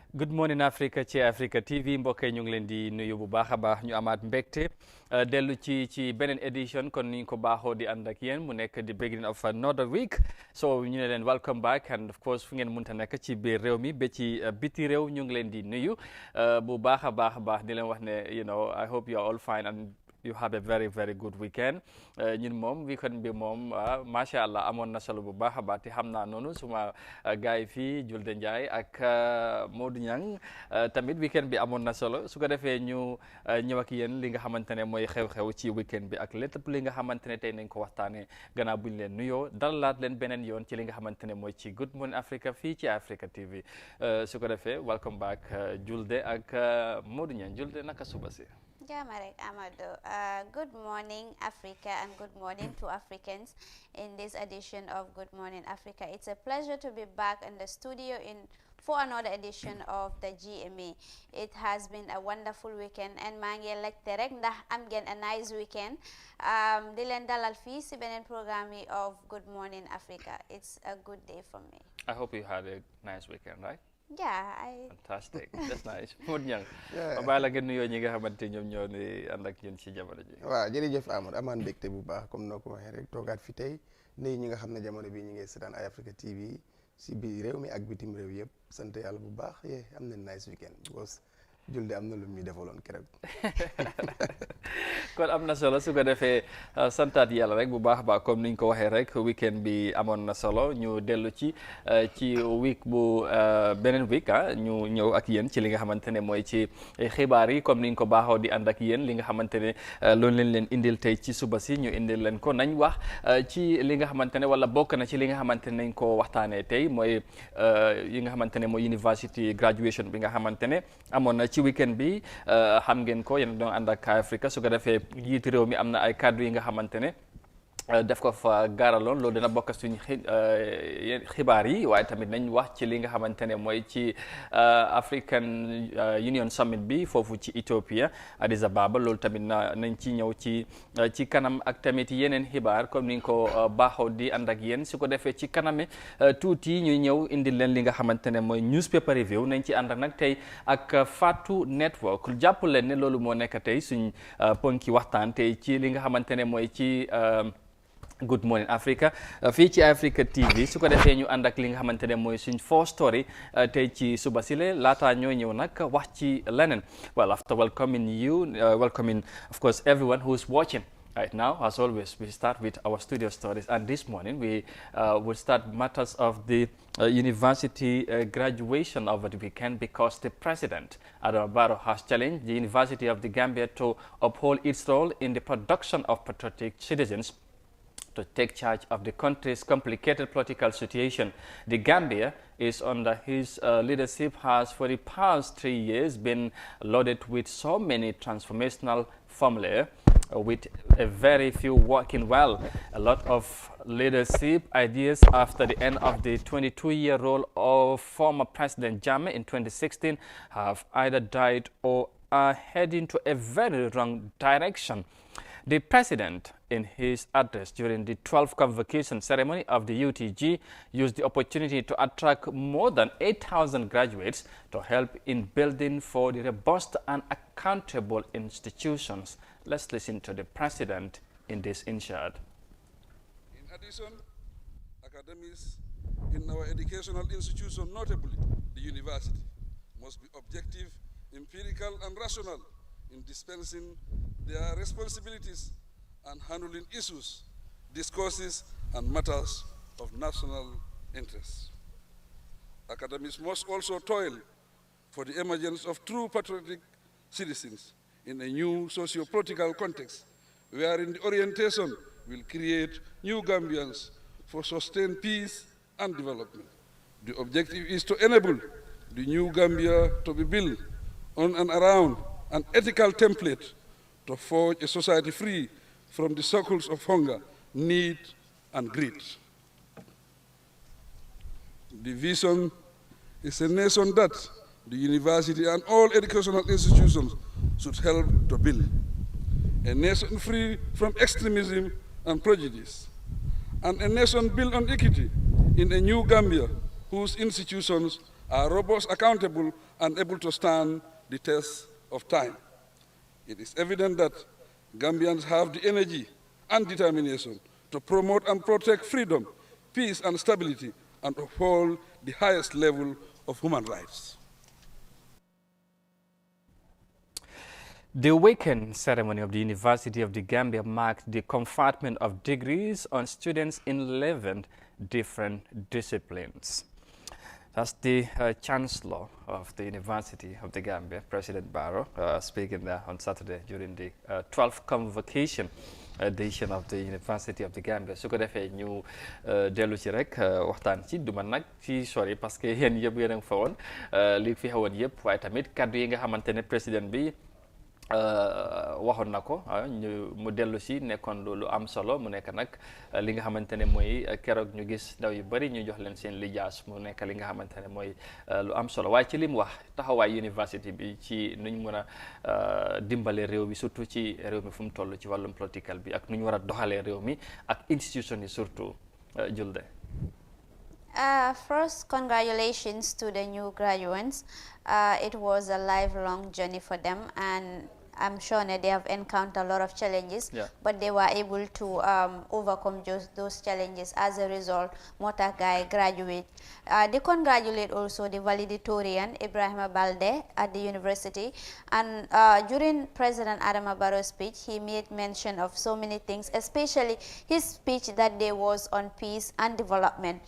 Good morning Africa ci Africa TV mbokk yi ñu ngi leen di nuyu bu baax a baax ñu amaat mbégte dellu ci beneen édition kon ni ñu ko baaxoo di ànd ak yéen mu nekk di beginning of another week so ñu ne leen welcome back and of course fu ngeen mënta nekk ci biir réew mi ba ci biti réew ñu ngi leen di nuyu bu baax a baax di leen wax ne I hope you are all fine and you have a very very good weekend ñun moom weekend bi moom macha allah amoon na solo bu baax a baax te xam naa noonu suma gars yi fii Julde Ndiaye ak Modou Niang tamit weekend bi amoon na solo su ko defee ñu ñëw ak yéen li nga xamante ne mooy xew-xew ci weekend bi ak lépp li nga xamante ne tey nañ ko waxtaanee gannaaw bu ñu leen nuyoo dalalaat leen beneen yoon ci li nga xamante ne mooy ci Good Morning Africa fii ci Africa TV su ko defee welcome back Julde ak Modou Niang Julde naka suba si. Jamarek Amado. Good morning, Africa, and good morning to Africans in this edition of Good Morning Africa. It's a pleasure to be back in the studio for another edition of the GMA. It has been a wonderful weekend, and maa ngi lekte rek ndax am ngeen a nice weekend. Di leen dalal fii si beneen programme of Good Morning Africa. It's a good day for me. I hope you had a nice weekend, right? Yeah, Fantastic. That's nice. Modou Niang. ma bàyyi la nga nuyoo ñi nga xamante ñoom ñoo ni ànd ak ñun ci jamono ji. waaw jërëjëf Amadou amaan mbégte bu baax comme noo ko waxee rek toogaat fi tey nuyu ñi nga xam ne jamono bii ñu ngi seetaan ay Africa TV si biir réew mi ak bitim réew yëpp sant yàlla bu baax am nañ nice weekend because Julde am na lu ñu defaloon keroog. kon am na solo su ko defee santaat yàlla rek bu baax a baax comme niñ ko waxee rek weekend bi amoon na solo ñu dellu ci week bu beneen week ñu ñëw ak yéen ci li nga xamante ne mooy ci xibaar yi comme niñ ko baaxoo di ànd ak yéen li nga xamante ne loolu leen indil tey ci suba si ñu indil leen ko nañ wax ci li nga xamante ne wala bokk na ci li nga xamante ne nañ ko waxtaanee tey mooy yi nga xamante ne mooy university graduation bi nga xamante ne amoon na ci weekend bi xam ngeen ko yéen doon ànd ak Africa su ko defee jiitu réew mi am na ay kàddu yi nga xamante ne def ko fa gaaraloon loolu dina bokk suñu xibaar yi waaye tamit nañ wax ci li nga xamante ne mooy ci African Union Summit bi foofu ci Ethiopia Addis Ababa loolu tamit nañ ci ñëw ci kanam ak tamit yeneen xibaar comme ni nga ko baaxoo di ànd ak yéen su ko defee ci kaname tuuti ñuy ñëw indil leen li nga xamante ne mooy newspaper review nañ ci ànd ak nag tey ak Fatou Network jàpp leen ne loolu moo nekk tey suñ ponki waxtaan tey ci li nga xamante ne mooy ci Good Morning Africa fii ci Africa TV su ko defee ñu ànd ak li nga xamante ne mooy suñ first story tey ci suba sile laata ñoo ñëw nag wax ci leneen well after welcoming you welcoming of course everyone who is watching right now. As always, we start with our studio stories, and this morning we will start matters of the university graduation over the weekend because the president, Adama Barrow, has challenged the University of the Gambia to uphold its role in the production of patriotic citizens to take charge of the country's complicated political situation. The Gambia is under his leadership has for the past 3 years been loaded with so many transformational formulae with a very few working well. A lot of leadership ideas after the end of the 22-year rule of former President Jammeh in 2016 have either died or are heading to a very wrong direction. The president, in his address during the 12th convocation ceremony of the UTG, used the opportunity to attract more than 8,000 graduates to help in building for the robust and accountable institutions. Let's listen to the president in this inshad. In addition, academics in our educational institution, notably the university, must be objective, empirical, and rational in dispensing their responsibilities and handling issues, discourses, and matters of national interest. Academics must also toil for the emergence of true patriotic citizens in a new socio-political context, wherein the orientation will create new Gambians for sustained peace and development. The objective is to enable the new Gambia to be built on and around an ethical template to forge a society free from the circles of hunger, need, and greed. The vision is a nation that the university and all educational institutions should help to build. A nation free from extremism and prejudice, and a nation built on equity in a new Gambia whose institutions are robust, accountable, and able to stand the test of time. It is evident that Gambians have the energy and determination to promote and protect freedom, peace and stability, and uphold the highest level of human rights. The awakening ceremony of the University of the Gambia marked the conferment of degrees on students in 11 different disciplines. That's the Chancellor of the University of the Gambia, President Barrow, speaking there on Saturday during the 12th Convocation edition of the University of the Gambia. su ko defee ñu dellu ci rek waxtaan ci du ma nag ci sori parce que yéen yëpp yéen a ngi fa woon li fi xewoon yëpp waaye tamit kaddu yi nga xamante ne président bi waxoon na ko ñu mu dellu si nekkoon lu am solo mu nekk nag li nga xamante ne mooy keroog ñu gis ndaw yu bari ñu jox leen seen lijaas mu nekk li nga xamante ne mooy lu am solo waaye ci li mu wax taxawaay université bi ci nuñ mën a dimbale réew mi surtout ci réew mi fu mu toll ci wàllum political bi ak nu ñu war a doxalee réew mi ak institution yi surtout Julde. First, congratulations to the new graduates. It was a lifelong journey for them, and I'm sure that they have encountered a lot of challenges, but they were able to overcome those challenges. As a result, Mota Guy graduate. They congratulate also the valedictorian, Ibrahima Balde, at the university. And during President Adama Barrow's speech, he made mention of so many things, especially his speech that day was on peace and development.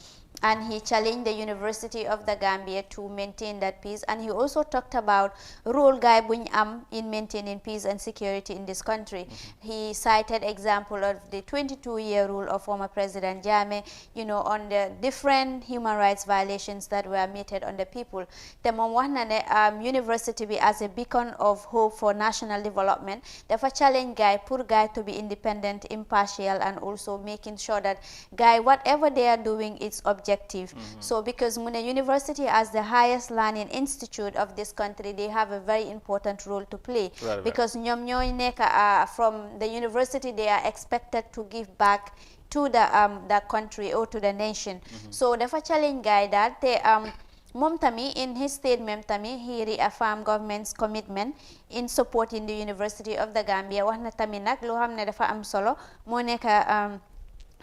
And he challenged the University of the Gambia to maintain that peace. And he also talked about role Guy Buny Am in maintaining peace and security in this country. He cited example of the 22-year rule of former President Jammeh, you know, on the different human rights violations that were meted on the people. The university be as a beacon of hope for national development. Therefore, challenge poor Guy to be independent, impartial, and also making sure that Guy, whatever they are doing, it's objective. So because Muna University, as the highest learning institute of this country, they have a very important role to play. Because from the university, they are expected to give back to the country or to the nation. So the challenge Guy that they Momtami, in his statement, he reaffirmed government's commitment in supporting the University of the Gambia. Wahna taminak lo hamne dafa am solo moneka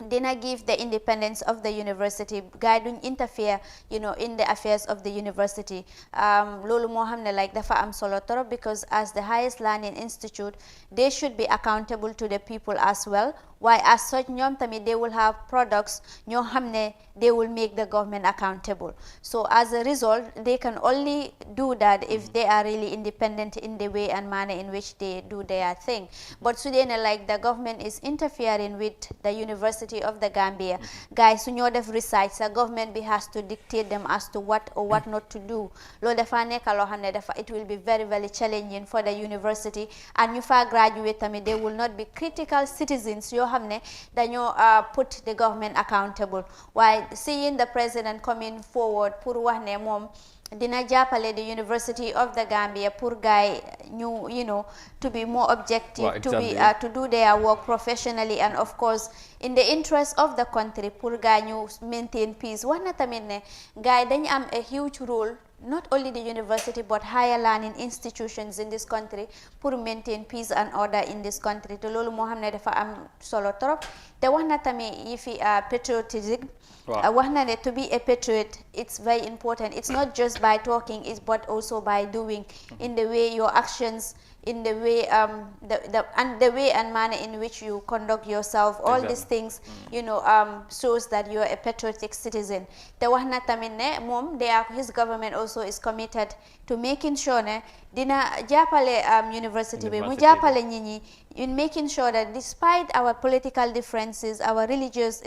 dina give the independence of the university. Guy don't interfere, you know, in the affairs of the university. Lolu mo xamne like dafa am solo torop, because as the highest learning institute, they should be accountable to the people as well. Why, as such, ñoom tamit they will have products ñoo xam ne they will make the government accountable. So as a result, they can only do that if they are really independent in the way and manner in which they do their thing. But today, like the government is interfering with the University of the Gambia. Guys, su ñoo def research, the government has to dictate them as to what or what not to do. Lo dafa nekk loo xam ne dafa it will be very, very challenging for the university. And ñu fa graduate tamit, they will not be critical citizens yoo xam ne dañoo put the government accountable. While seeing the president coming forward pour wax ne moom dina jàppale the University of the Gambia pour guy ñu, you know, to be more objective, to do their work professionally, and of course in the interest of the country pour guy ñu maintain peace. Wax na tamit ne guy dañu am a huge role, not only the university but higher learning institutions in this country, pour maintain peace and order in this country. Te loolu moo xam ne dafa am solo trop. Te wax na tamit yi fi patriotism. Wax na ne to be a patriot, it's very important. It's not just by talking, it's but also by doing, in the way your actions, in the way the way and manner in which you conduct yourself. All these things, you know, shows that you are a patriotic citizen. Te wax na tamit ne moom his government also is committed to making sure ne dina jàppale university bi mu jàppale nit ñi in making sure that despite our political differences, our religious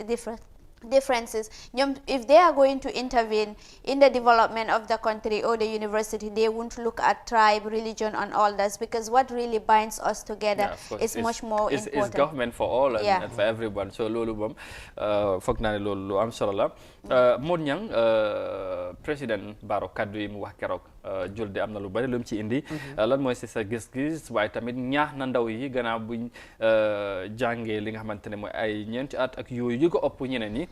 differences, if they are going to intervene in the development of the country or the university, they won't look at tribe, religion and all that, because what really binds us together is much more important. It's government for all and for everyone. So lolu mom foog naa ne loolu lu am solo la. Mod Ñang président Barrow kaddu yi mu wax keroog Julde am na lu bari lu mu ci indi. Lan mooy si sa gis-gis waaye tamit ñaax na ndaw yi gannaaw buñ jàngee li nga xamante ne mooy ay ñeenti at ak yooyu yu ko ëpp ñeneen ñi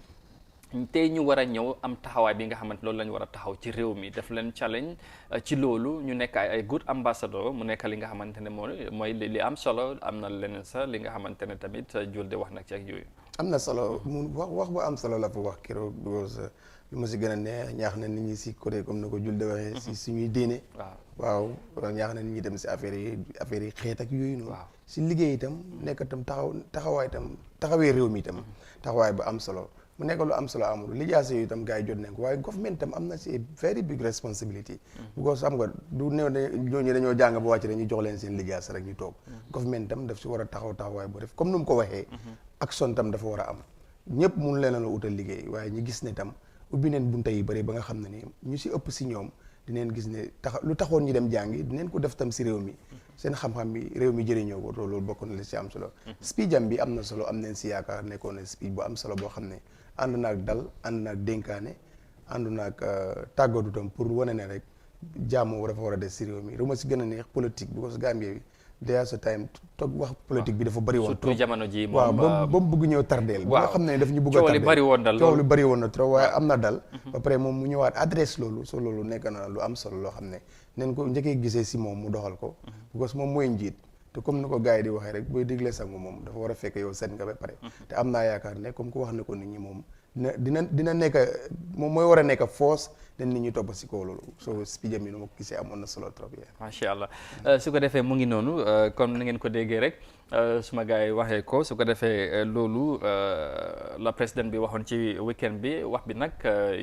tey ñu war a ñëw am taxawaay bi nga xamante loolu la ñu war a taxaw ci réew mi def leen challenge ci loolu ñu nekk ay good ambassador mu nekk li nga xamante ne mooy li am solo am na leneen sax li nga xamante ne tamit Julde wax nag ci ak yooyu. am na solo mu wax bu am solo la fa wax keroog because lu ma si gën a neex ñaax na nit ñi si côté comme na ko Julde waxee. si suñuy diine. waaw ñaax na nit ñi dem si affaire yi xeet ak yooyu noonu. si liggéey itam nekk itam taxawaay itam taxawee réew mi itam taxawaay bu am solo. mu nekk lu am solo amul lijaase yooyu itam gars yi jot nañ ko waaye government itam am na si very big responsibility because xam nga du néew ñooñu dañoo jàng ba wàcc dañuy jox leen seen lijaase rek ñu toog government itam daf si war a taxawaay bu def comme nu mu ko waxee action itam dafa war a am ñëpp mun leen la utal liggéey waaye ñu gis ne itam ubbi neen bunta yi bëri ba nga xam ne ni ñu si ëpp si ñoom dineen gis ne lu taxoon ñu dem jàngi dineen ko def tam si réew mi seen xam-xam bi réew mi jëriñoo ko loolu bokk na la si am solo speech am bi am na solo am nañ si yaakaar nekkoon na speech bu am solo boo xam ne ànd naag dal ànd naag dénkaane ànd naag tàggatu tam pour wane ne rek jàmm dafa war a des si réew mi ma si gën a neex politique because Gambia bi déjà ce time toog wax politique bi dafa bëri woon surtout jamono ji waaw ba mu bëgg ñëw tardeel ba nga xam ne daf ñu bëgg a tardeel coow li bëri woon na trop waaye am na dal ba pare moom mu ñëwaat adresse loolu so loolu nekk na lu am solo loo xam ne neen ko njëkkee gisee si moom mu doxal ko because moom mooy njiit te comme ni ko gars yi di waxee rek booy diglee sangu moom dafa war a fekk yow set nga ba pare te am naa yaakaar ne comme ko wax ne ko nit ñi moom dina nekk moom mooy war a nekk force den nit ñi topp si kaw loolu so speech am yi nu ma ko gisee amoon na solo trop yee macha allah su ko defee mu ngi noonu comme ni ngeen ko déggee rek suma gars yi waxee ko su ko defee loolu la président bi waxoon ci weekend bi wax bi nag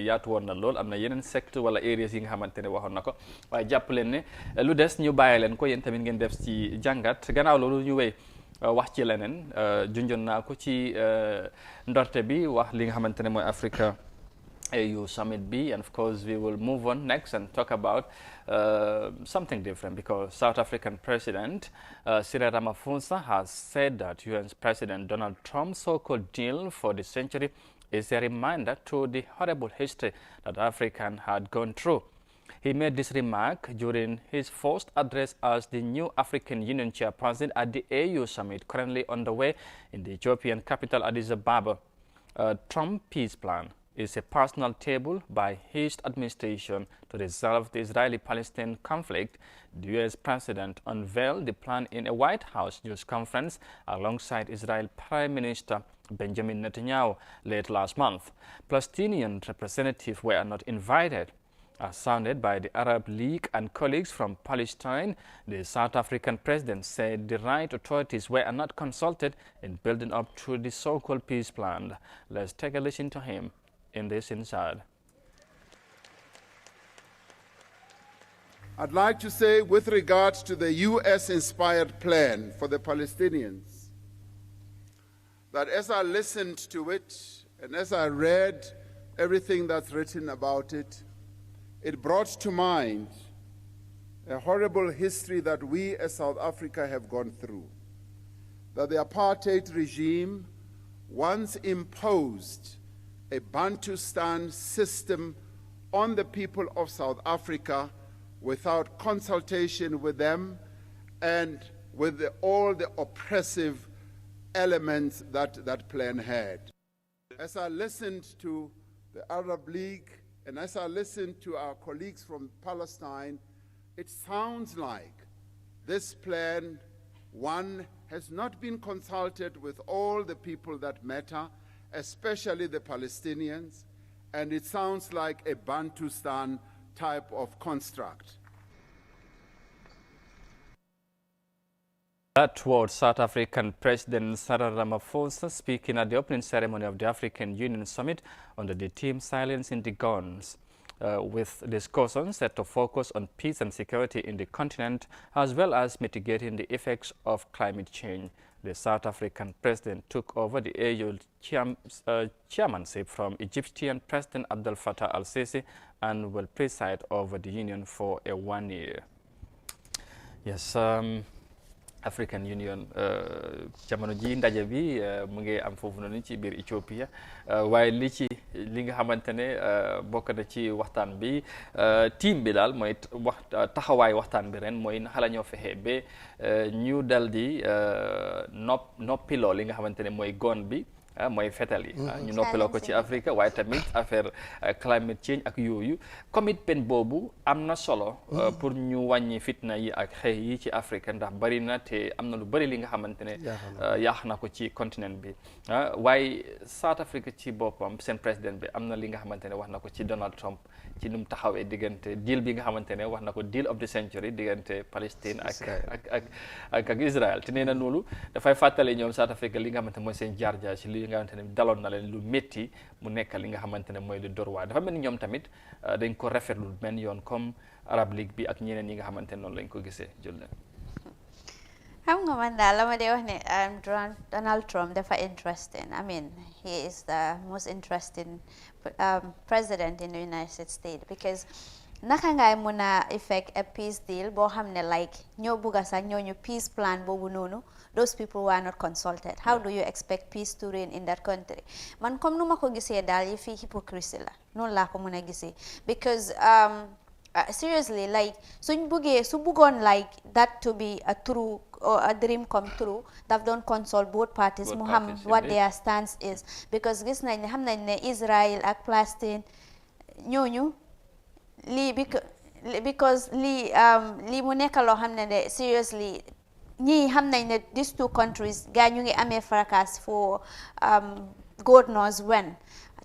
yaatu woon na lool am na yeneen secteur wala areas yi nga xamante ne waxoon na ko waaye jàpp leen ne lu des ñu bàyyi leen ko yéen tamit ngeen def ci jàngat gannaaw loolu ñu wéy wax ci leneen junjoon naa ko ci ndorte bi wax li nga xamante ne mooy Africa AU summit B, and of course we will move on next and talk about something different because South African President Cyril Ramaphosa has said that UN's President Donald Trump's so-called deal for the century is a reminder to the horrible history that Africa had gone through. He made this remark during his first address as the new African Union chairperson at the AU summit currently underway in the Ethiopian capital Addis Ababa. Trump's peace plan is a personal table by his administration to resolve the Israeli-Palestinian conflict. The U.S. president unveiled the plan in a White House news conference alongside Israel Prime Minister Benjamin Netanyahu late last month. Palestinian representatives were not invited. As sounded by the Arab League and colleagues from Palestine, the South African president said the right authorities were not consulted in building up to the so-called peace plan. Let's take a listen to him in this Inside. I'd like to say, with regards to the U.S.-inspired plan for the Palestinians, that as I listened to it and as I read everything that's written about it, it brought to mind a horrible history that we as South Africa have gone through. That the apartheid regime once imposed a Bantustan system on the people of South Africa without consultation with them and with all the oppressive elements that that plan had. As I listened to the Arab League and as I listened to our colleagues from Palestine, it sounds like this plan, one, has not been consulted with all the people that matter, especially the Palestinians, and it sounds like a Bantustan type of construct. That was South African President Cyril Ramaphosa speaking at the opening ceremony of the African Union Summit under the theme Silence in the Guns, with discussions set to focus on peace and security in the continent as well as mitigating the effects of climate change. The South African president took over the AU chairmanship from Egyptian President Abdel Fattah al-Sisi and will preside over the union for a 1 year. Yes, African Union jamono ji ndaje bi mu ngi am foofu noonu ci biir Ethiopia waaye li nga xamante ne bokk na ci waxtaan bi team bi daal mooy taxawaay waxtaan bi ren mooy naka la ñoo fexe ba ñu dal di noppiloo li nga xamante ne mooy gon bi mooy fetal yi ñu noppaloo ko ci Afrique waaye tamit affaire climate change ak yooyu commitment boobu am na solo pour ñu wàññi fitna yi ak xëy yi ci Afrique ndax bari na te am na lu bari li nga xamante ne yaax na ko ci continent bi waaye South Africa ci boppam seen président bi am na li nga xamante ne wax na ko ci Donald Trump ci nu mu taxawee diggante deal bi nga xamante ne wax na ko deal of the century diggante Palestine ak Israël te nee na loolu dafay fàttale ñoom South Africa li nga xamante mooy seen jaar-jaar ci li nga xamante ne daloon na leen lu métti mu nekk li nga xamante ne mooy lu dorwaay dafa mel ni ñoom tamit dañ ko rafetlu benn yoon comme Arab League bi ak ñeneen yi nga xamante ne noonu lañ ko gisee jël leen xam nga man daal la ma dee wax ne Donald Trump dafa interesting. I mean, he is the most interesting president in the United States because naka ngay mun a effect a peace deal boo xam ne like ñoo bugga sax ñooñu peace plan boobu noonu those people were not consulted. How do you expect peace to reign in that country? Man comme nu ma ko gisee daal yi fii hypocrisy la noonu laa ko mun a gisee because seriously like su bëggoon like that to be a true or a dream come true daf doon consult both parties mu xam what their stance is because gis nañ ne xam nañ ne Israel ak Palestine ñooñu lii because lii mu nekk loo xam ne de seriously ñii xam nañ ne these two countries gaa ñu ngi amee fracas for God knows when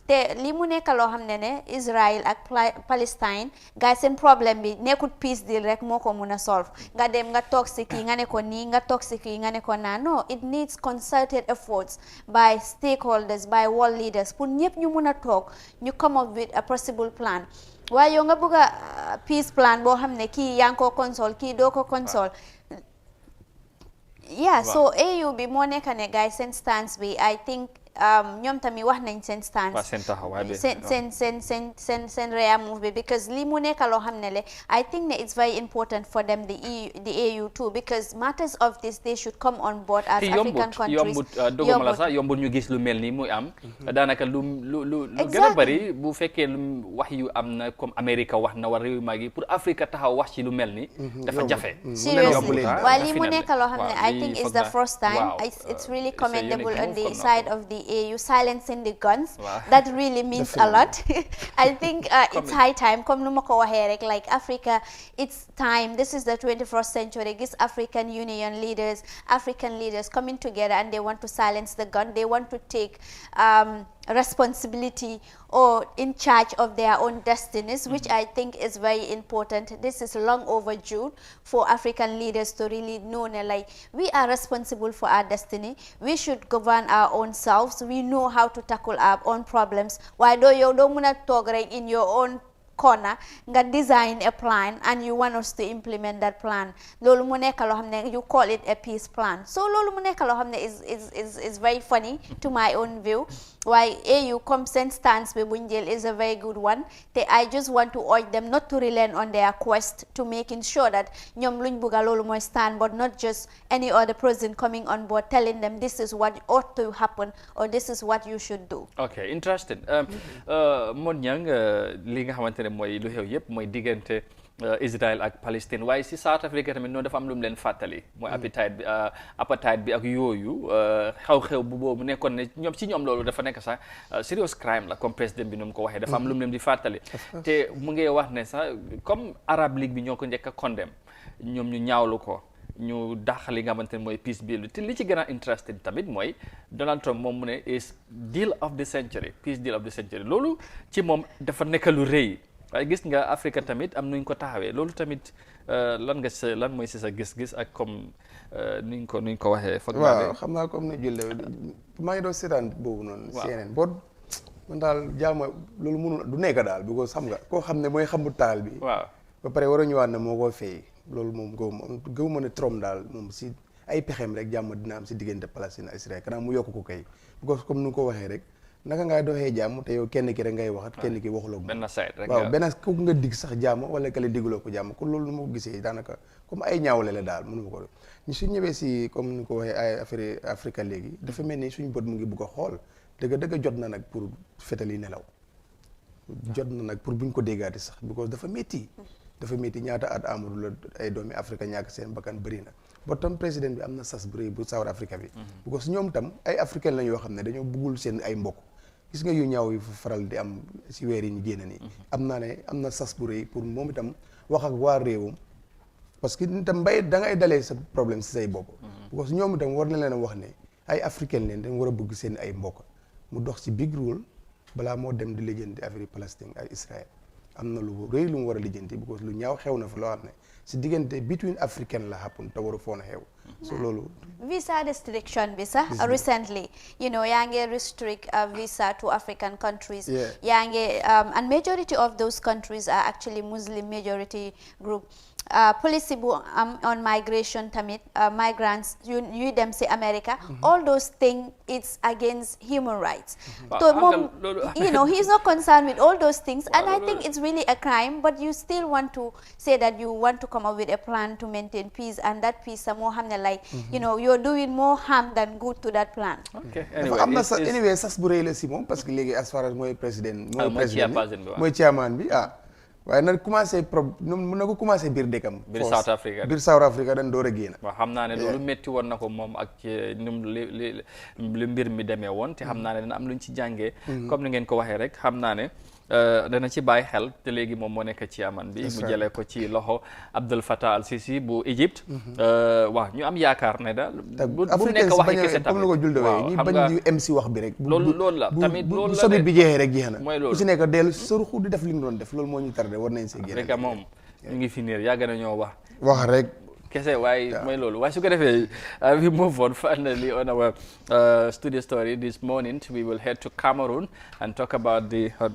te li mu nekk loo xam ne Israel ak Palestine gaa seen problème bi nekkul peace deal rek moo ko mun a solve nga dem nga toog si kii nga ne ko nii nga toog si kii nga ne ko naa no it needs concerted efforts by stakeholders by world leaders pour ñëpp ñu mun a toog ñu come up with a possible plan waaye yow nga bëgg a peace plan boo xam ne kii yaa ngi ko console kii doo ko console yeah so AU bi moo nekk ne gaa seen stance bi I think ñoom tamit wax nañ seen stance seen reya move bi because li mu nekk loo xam ne le I think ne it's very important for them the AU too because matters of this they should come on board as African countries doguma la sax yombut ñu gis lu mel ni muy am daanaka lu gën a bari bu fekkee lu wax yu am na comme America wax na war réew mag yi pour Africa taxaw wax ci lu mel ni dafa jafe seriously waaye li mu nekk loo xam ne I think it's the first time it's really commendable on the side of the AU silencing the guns that really means a lot I think it's high time comme nu ma ko waxee rek like Africa it's time this is the 21st century gis African Union leaders African leaders coming together and they want to silence the gun they want to take responsibility or in charge of their own destinies which I think is very important. This is long overdue for African leaders to really know like we are responsible for our destiny, we should govern our own selves, we know how to tackle our own problems. Why do you don't wanna talk right in your own corner nga design a plan and you want us to implement that plan loolu mu nekk loo xam ne you call it a peace plan so loolu mu nekk loo xam ne is very funny to my own view waaye AU comme seen stance bi buñ jël is a very good one te I just want to urge them not to rely on their quest to making sure that ñoom luñ bugga loolu mooy stand but not just any other person coming on board telling them this is what ought to happen or this is what you should do. Okay, interesting. Mon Niang li nga xamante ne mooy lu xew yëpp mooy diggante Israel ak Palestine waaye si South Africa tamit noonu dafa am lu mu leen fàttali mooy apartheid bi ak yooyu xew-xew bu boobu nekkoon ne ñoom loolu dafa nekk sax serious crime la comme président bi nu mu ko waxee dafa am lu mu leen di fàttali te mu ngi wax ne sax comme Arab League bi ñoo ko njëkk a condemn ñoom ñu ñaawlu ko ñu dàq li nga xamante ne mooy peace bill te li ci gën a interesting tamit mooy Donald Trump moom mu ne is deal of the century peace deal of the century loolu ci moom dafa nekk lu rëy waaye gis nga Afrique tamit am nuñ ko taxawee loolu tamit lan mooy si sa gis-gis ak comme nuñ ko waxee. waaw xam naa comme ne Julle maa ngi doon seetaan boobu noonu. CNN boo man daal jaama loolu mënul du nekk daal because xam nga koo xam ne mooy xambu taal bi. waaw ba pare war a ñëwaat ne moo koo fay loolu moom gëw ma ne Trump daal moom si ay pexeem rek jàmm dina am si diggante Palestine ak Israël kanam mu yokk ko kay because comme nu ko waxee rek. naka ngay doxee jàmm te yow kenn ki rek ngay waxat kenn ki waxuloo ko benn side rek waaw benn ku nga dig sax jàmm wala kale diguloo ko jàmm kon loolu nu ma ko gisee daanaka comme ay ñaawle la daal mënu ma ko ñu suñ ñëwee si comme ni ko waxee ay affaire Afrique léegi dafa mel ni suñ bët mu ngi bugg a xool dëgg jot na nag pour fetali nelaw jot na nag pour buñ ko déggaati sax because dafa métti ñaata at Amadou la ay doomi Afrique ñàkk seen bakkan bëri na ba tam président bi am na sas bu rëy bu South Africa bi because ñoom tam ay africain la yoo xam ne dañoo bëggul seen ay mbokk gis nga yu ñaaw yi fu faral di am si weer yi ñu génn nii am naa ne am na sas bu rëy pour moom itam wax ak waa réewam parce que itam mbay da ngay dalee sa problème si say bopp parce que ñoom itam war na leen a wax ne ay africain leen dañ war a bëgg seen ay mbokk mu dox ci big rule balaa moo dem di lijjanti affaire Palestine ak Israël am na lu rëy lu mu war a lijjanti because lu ñaaw xew na fa loo xam ne si diggante between africain la happen te waru foon a xew so loolu visa restriction bi sax recently yaa ngi restrict visa to African countries yaa ngi and majority of those countries are actually Muslim majority group policy bu am on migration tamit migrants ñuy dem si America all those things it's against human rights so moom he is not concerned with all those things and I think it's really a crime but you still want to say that you want to come up with a plan to maintain peace and that peace moo xam ne like you're doing more harm than good to that plan am na anyway sas bu rëy la si moom parce que léegi as far as mooy président mooy chairman bi waaye nag commencé mun na ko commencé biir dëkkam biir South Africa dañ door a génn waaw xam naa ne loolu métti woon na ko moom ak num li mbir mi demee woon te xam naa ne dina am luñ ci jàngee comme ni ngeen ko waxee rek xam naa ne dana ci bàyyi xel te léegi moom moo nekk ci aman bi mu jëlee ko ci loxo Abdel Fattah al-Sisi bu Égypte waaw ñu am yaakaar ne daal bu nekk waxi kese tamit comme ni ko juldewee ñi bañ di MC wax bi rek loolu la tamit loolu la sobit bi jeexee rek jeex na mooy loolu ku si nekk dellu saruxu di def li nga doon def loolu moo ñu tardé war nañ see génn rek moom ñu ngi finir yàgg na ñoo wax rek kese waaye mooy loolu waaye su ko defee we move on finally on our studio story this morning we will head to Cameroon and talk about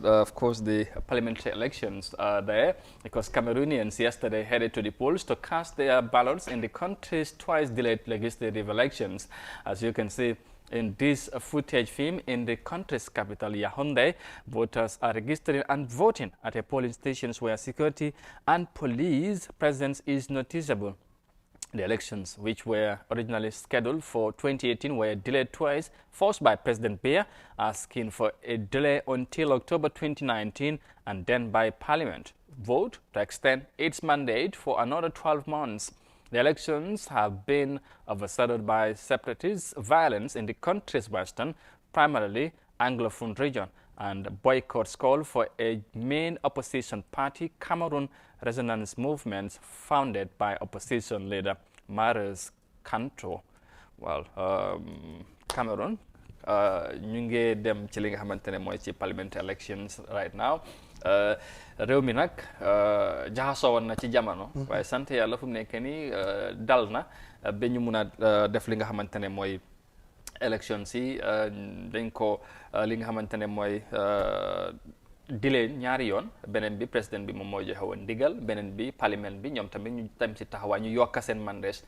of course the parliamentary elections there because Cameroonians yesterday headed to the polls to cast their ballots in the country's twice delayed legislative elections. As you can see in this footage film in the country's capital, Yaoundé, voters are registering and voting at a polling stations where security and police presence is noticeable. The elections, which were originally scheduled for 2018, were delayed twice, forced by President Biya, asking for a delay until October 2019, and then by Parliament vote to extend its mandate for another 12 months. The elections have been overshadowed by separatist violence in the country's western, primarily Anglophone region, and boycotts call for a main opposition party, Cameroon Resonance Movement, founded by opposition leader Maris Kanto. Well, Cameroon, ñu ngi dem ci li nga xamante ne mooy ci parliamentary elections right now. Réew mi nag jaxasoo woon na ci jamono. waaye sant yàlla fu mu nekk nii dal na ba ñu mun a def li nga xamante ne mooy élection si dañ ko li nga xamante ne mooy delay ñaari yoon beneen bi président bi moom moo joxe woon ndigal beneen bi parlement bi ñoom tamit ñu tam ci taxawaay ñu yokka seen mandat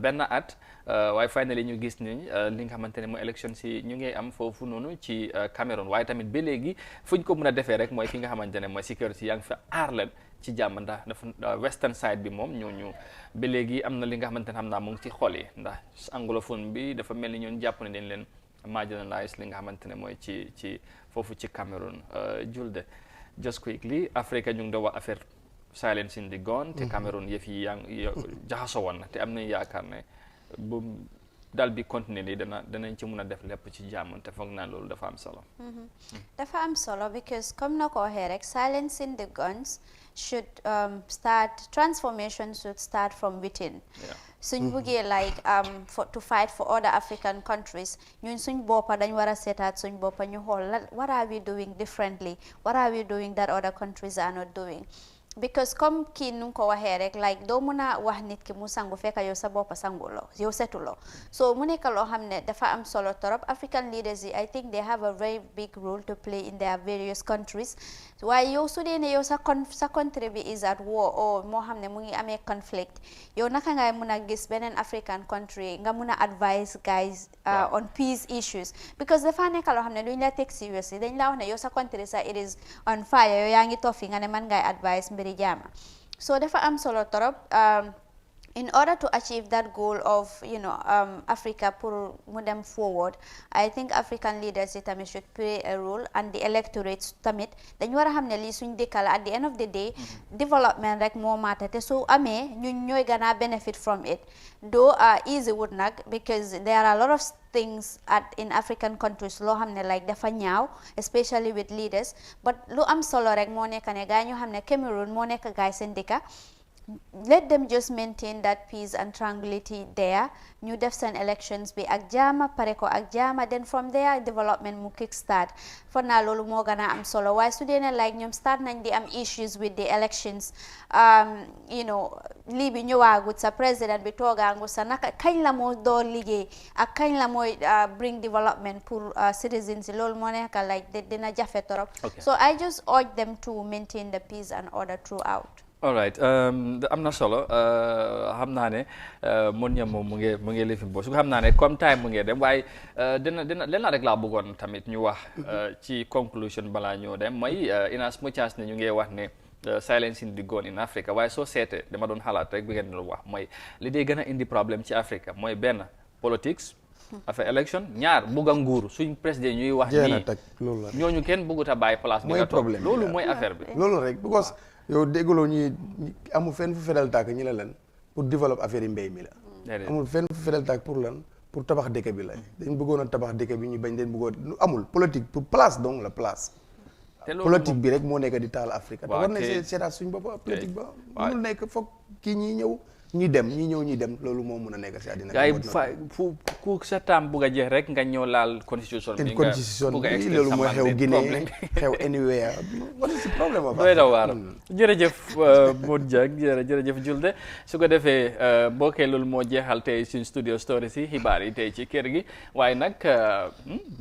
benn at waaye finally ñu gis ni li nga xamante ne mooy élection si ñu ngi am foofu noonu ci Cameroon waaye tamit ba léegi fuñ ko mën a defee rek mooy fi nga xamante ne mooy sécurité yaa ngi fa aar leen ci jàmm ndax dafa western side bi moom ñooñu ba léegi am na li nga xamante ne xam naa mu ngi ci xol yi ndax anglophone bi dafa mel ni ñoon jàpp ne dañ leen marginalize li nga xamante ne mooy ci foofu ci Cameroon julde just quickly Africa ñu ngi doon wax affaire silence in the gun te Cameroon yëf yi yaa ngi jaxasoo woon na te am nañ yaakaar ne bu dal bi continuer nii danañ ci mun a def lépp ci jàmm te foog naa loolu dafa am solo dafa am solo because comme na ko waxee rek silence in the guns should transformation should start from within suñ buggee like to fight for other African countries ñun suñ boppa dañ war a seetaat suñ boppa ñu xool what are we doing differently, what are we doing that other countries are not doing, because comme kii nu ko waxee rek like doo mun a wax nit ki mu sangu fekk yow sa boppa sanguloo yow setuloo so mu nekk loo xam ne dafa am solo torop. African leaders yi I think they have a very big role to play in their various countries waaye yow su dee ne yow sa country bi is at war or moo xam ne mu ngi amee conflict yow naka ngay mun a gis beneen African country nga mun a advise guys on peace issues, because dafa nekk loo xam ne duñ la take seriously dañ la wax ne yow sa country sa it is on fire yow yaa ngi toog fi nga ne man ngay advise mbiri jaama so dafa am solo torop. in order to achieve that goal of Africa pour mu dem forward, I think African leaders yi tamit should play a role, and the electorate tamit dañu war a xam ne lii suñ dëkka la. At the end of the day, development rek moo matter, te su amee ñun ñooy gonna benefit from it. Though easy would nag, because there are a lot of things in African countries loo xam ne like dafa ñaaw, especially with leaders, but lu am solo rek moo nekk ne gaa ñu xam ne Cameroon moo nekk gaay seen dëkka. Let them just maintain that peace and tranquility there. Ñu def seen elections bi ak jaama, pare ko ak jaama, then from there development mu kick start. For naa loolu moo gën a am solo. Waaye su dee ne like ñoom start nañ di am issues with the elections, lii bi ñëwaagut sa président bi toogaangut sa naka kañ la moo door liggéey ak kañ la mooy bring development pour citizens yi, loolu moo nekk like dina jafe torop. So I just urge them to maintain the peace and order throughout. all right am na solo xam naa ne mun ñam moom mu ngi lifin bo su xam naa ne comme time mu ngi dem waaye dina leen rek laa bëggoon tamit ñu wax ci conclusion balaa ñoo dem mooy in as much as ne ñu ngi wax ne silencing the gun in Africa, waaye soo seetee dama doon xalaat rek bi ngeen doon wax mooy li dee gën a indi problème ci Africa mooy benn politics affaire élection, ñaar bugg a nguur suñ président ñuy wax nii ñooñu kenn bëggut a bàyyi place bi nga toog loolu mooy affaire bi loolu rek because yow dégguloo ñi amul fenn fu fedal tàkk ñi la lan pour développer affaire yi mbéy mi la amul fenn fu fedal tàkk pour lan pour tabax dëkk bi la dañ bëggoon a tabax dëkk bi ñu bañ leen bëggoon amul politique pour place donc la place politique bi rek moo nekk di taal Afrique te war nañ seetaat suñ bopp politique ba mënul nekk foog kii ñi ñëw ñi dem loolu moo mun a nekk si àddina gaay fu ku sa taam bugg a jeex rek nga ñëw laal constitution bi loolu mooy xew Guinée xew anywhere what is the problem of doy da waar jërëjëf Modou Dieng jërëjëf Julde su ko defee bokkee loolu moo jeexal tey suñ studio stories yi xibaar yi tey ci kër gi waaye nag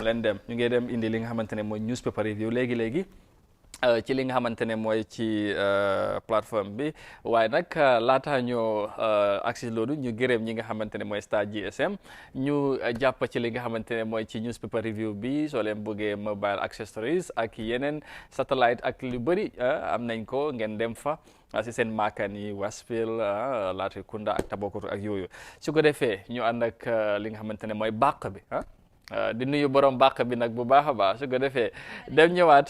leen dem ñu ngi dem indi li nga xamante ne mooy newspaper review léegi ci li nga xamante ne mooy ci plateforme bi waaye nag laata ñoo accès loolu ñu gërëm ñi nga xamante ne mooy Star GSM ñu jàpp ci li nga xamante ne mooy ci newspaper review bi soo leen bëggee mobile accessories ak yeneen satellite ak lu bëri am nañ ko ngeen dem fa si seen maakaan yi Westfield Latrikunda ak Tabakoto ak yooyu su ko defee ñu ànd ak li nga xamante ne mooy bàq bi di nuyu borom bàq bi nag bu baax a baax su ko defee dem ñëwaat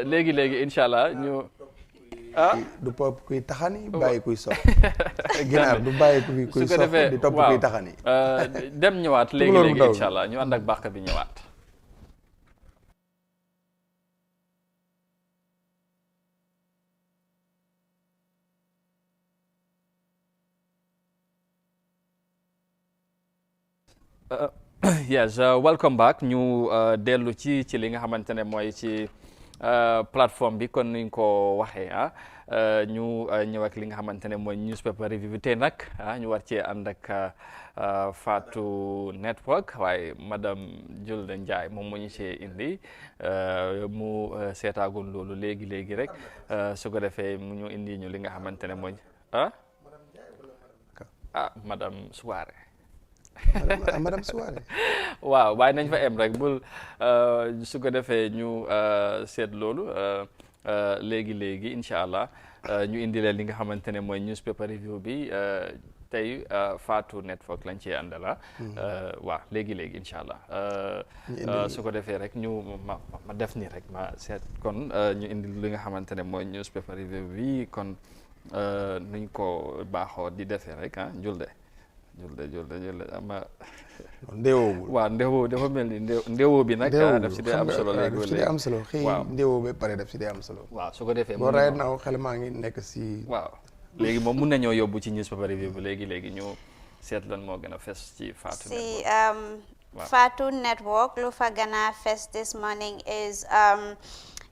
léegi incha allah ñu du topp kuy taxani bàyyi kuy sox ginaar du bàyyi kuy sox di topp kuy taxani dem ñëwaat léegi incha allah ñu ànd ak bàq bi ñëwaat yes welcome back ñu dellu ci li nga xamante ne mooy ci plateforme bi kon niñ ko waxee ñu ñëw ak li nga xamante ne mooy newspaper review bi tey nag ñu war cee ànd ak Fatou Network waaye madame Julde Njie moom moo ñu see indi mu seetaagun loolu léegi rek su ko defee mu ñu indi ñu li nga xamante ne mooy madame Souare madame Souare waaw waaye nañ fa em rek bul su ko defee ñu seet loolu léegi incha allah ñu indi leen li nga xamante ne mooy newspaper review bi tey Fatou Network lañ ci àndala waaw léegi incha allah su ko defee rek ñu ma def nii rek ma seet kon ñu indi li nga xamante ne mooy newspaper review bi kon nuñ ko baaxoo di defee rek Julde ama ndewoo waaw ndewoo dafa mel ni ndewoo bi nag daf si dee am solo léegi am solo xëy ndewoo ba pare daf si dee am solo waaw su ko defee boo right now xel maa ngi nekk si waaw léegi moom mun nañoo yóbbu ci newspaper review bi léegi ñu seet lan moo gën a fes ci Fatou Network Fatou Network lu fa gën a fes this morning is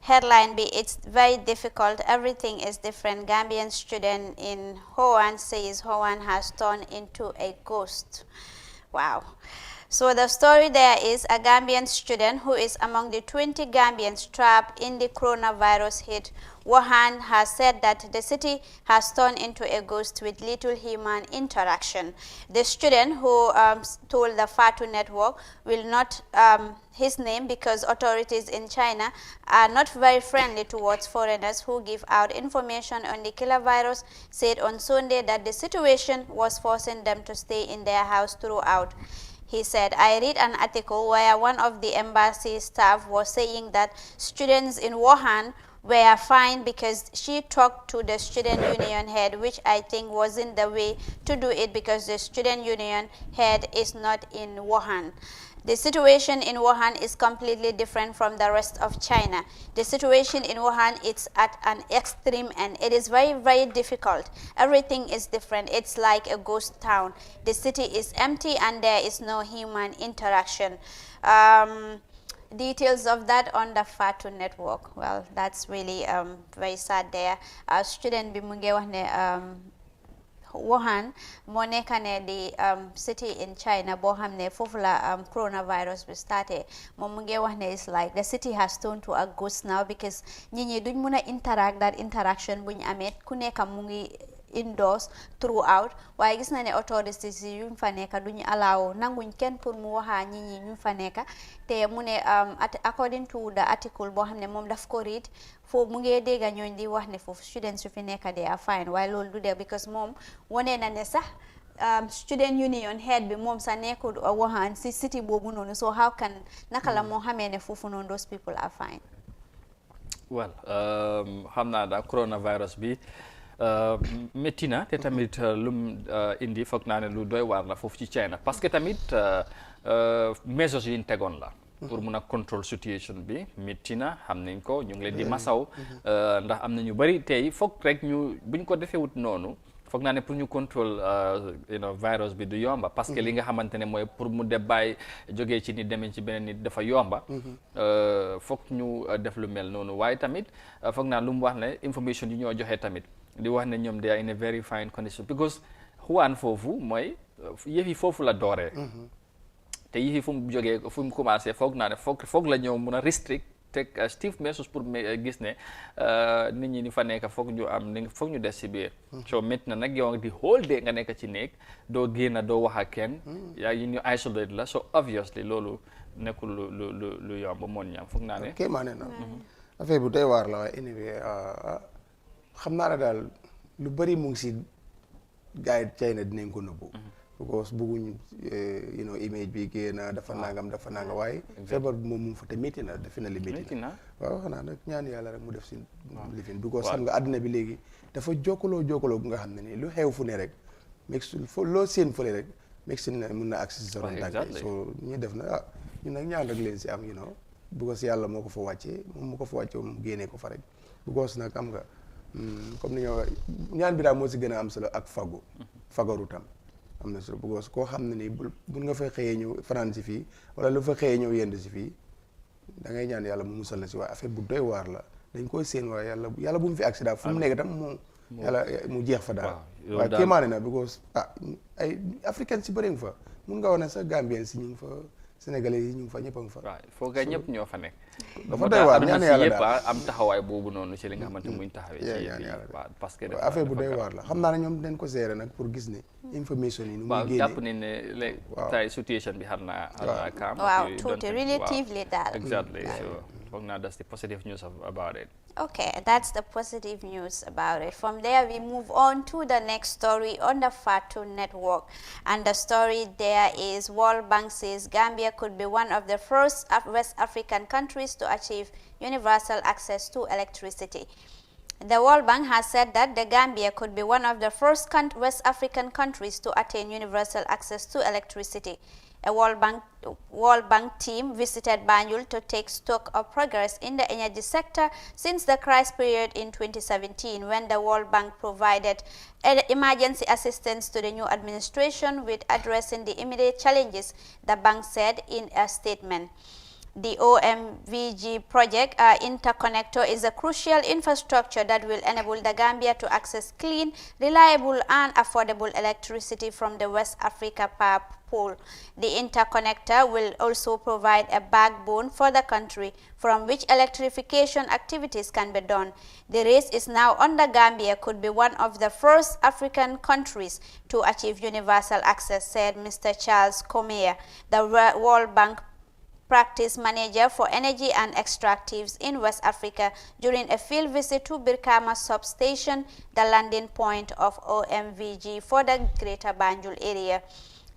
headline be it's very difficult, everything is different. Gambian student in Wuhan says Wuhan has turned into a ghost. Wow. So the story there is a Gambian student who is among the 20 Gambians trapped in the coronavirus hit Wuhan has said that the city has turned into a ghost with little human interaction. The student who told the Fatu network will not his name because authorities in China are not very friendly towards foreigners who give out information on the killer virus, said on Sunday that the situation was forcing them to stay in their house throughout. He said, I read an article where one of the embassy staff was saying that students in Wuhan were fine because she talked to the student union head, which I think wasn't the way to do it because the student union head is not in Wuhan. The situation in Wuhan is completely different from the rest of China. The situation in Wuhan is at an extreme and it is very, very difficult. Everything is different. It's like a ghost town. The city is empty and there is no human interaction. Details of that on the Fatu network. Well, that's really very sad there. A student bi mu ngi wax ne Wuhan moo nekk ne di city in China boo xam ne foofu la coronavirus bi starté moom mu ngi wax ne it's like the city has turned to a ghost now because nit ñi duñ mun a interact that interaction bu ñu amee ku nekk mu ngi indoors throughout waaye gis na ne authorities yi yuñ fa nekk duñu allow nanguñ kenn pour mu waxaa nit ñi ñu fa nekk te mu ne according to the article boo xam ne moom daf ko read foofu mu ngi dégg ñooñ di wax ne foofu students yu fi nekk they are fine waaye loolu du dee because moom wone na ne sax student union head bi moom sa nekkul Wuhan si city boobu noonu so how can naka la moo xamee ne foofu noonu those people are fine. Well xam naa daal coronavirus bi métti na te tamit lum indi foog naa ne lu doy waar la foofu ci China parce que tamit mesures yi ñu tegoon la pour mun a contrôle situation bi métti na xam nañ ko ñu ngi leen di masaw ndax am na ñu bari tey foog rek ñu buñ ko defewut noonu foog naa ne pour ñu contrôle virus bi du yomba parce que li nga xamante ne mooy pour mu bàyyi jógee ci nit demee ci beneen nit dafa yomba foog ñu def lu mel noonu waaye tamit foog naa lu mu wax ne information yi ñoo joxe tamit di wax ne ñoom they are in a very fine condition because Wuhan foofu mooy yëf yi foofu la dooree te yëf yi fu mu jógee fu mu commencé foog naa ne foog la ñëw mun a restrict teg stiff measures pour gis ne nit ñi ni fa nekk foog ñu am foog ñu des ci biir soo métti na nag yow di whole day nga nekk ci néeg doo génn doo wax ak kenn yaa yi ñu isolate la so obviously loolu nekkul lu yomb moon ñam foog naa ne maa ne na affaire bu doy waar la waaye anyway xam naa la daal lu bari mu ngi si gars yi China dinañ ko nëbbu because bëgguñ image bi génn dafa nangam waaye feebar bi moom mu fa te métti na defe na li métti na waaw xanaa nag ñaan yàlla rek mu def si lifin because xam nga àddina bi léegi dafa jokkaloo bu nga xam ne nii lu xew fu ne rek loo seen fële rek megsi ne mun na accès si sa ron tànk so ñu def na ñu nag ñaan rek leen si am because yàlla moo ko fa wàccee moom mu ko fa wàccee moom génnee ko fa rek because nag am nga comme ni ñoo ñaan bi daal moo si gën a am solo ak fagaru tam am na solo because koo xam ne nii bu nga fa xëyee ñëw fanaan si fii wala lu fa xëyee ñëw yend si fii da ngay ñaan yàlla mu musal la si waaye affaire bu doy waar la dañ koy seen waaye yàlla bu mu fi accident fu mu nekk tam yàlla mu jeex fa daal waaye kéemaane na because ay africain si bëri nga fa mun nga wax ne sax Gambien si ñu ngi fa Sénégalais yi ñu ngi fa ñëpp a ngi fa. waaw foog nga ñëpp ñoo fa nekk. dafa doy waar ñaan yàlla daal am taxawaay boobu noonu ci li nga xamante muñ taxawee. ci waaw parce que affaire bu doy waar la xam naa ne ñoom dañ ko gérer nag pour gis ne information yi. nu muy génnee waaw jàpp nañ ne léegi tay situation bi xam naa kaam. waaw tuuti relatively daal. exactly so foog naa that's the positive news about it. Okay, that's the positive news about it. From there, we move on to the next story on the Fatu network. And the story there is World Bank says Gambia could be one of the first West African countries to achieve universal access to electricity. The World Bank has said that the Gambia could be one of the first West African countries to attain universal access to electricity. A World Bank team visited Banjul to take stock of progress in the energy sector since the crisis period in 2017 when the World Bank provided emergency assistance to the new administration with addressing the immediate challenges, the bank said in a statement. The OMVG project interconnector is a crucial infrastructure that will enable the Gambia to access clean, reliable and affordable electricity from the West Africa power pool. The interconnector will also provide a backbone for the country from which electrification activities can be done. The race is now on the Gambia could be one of the first African countries to achieve universal access, said Mr. Charles Cormier, the World Bank practice manager for energy and extractives in West Africa during a field visit to Birkama substation, the landing point of OMVG for the Greater Banjul area.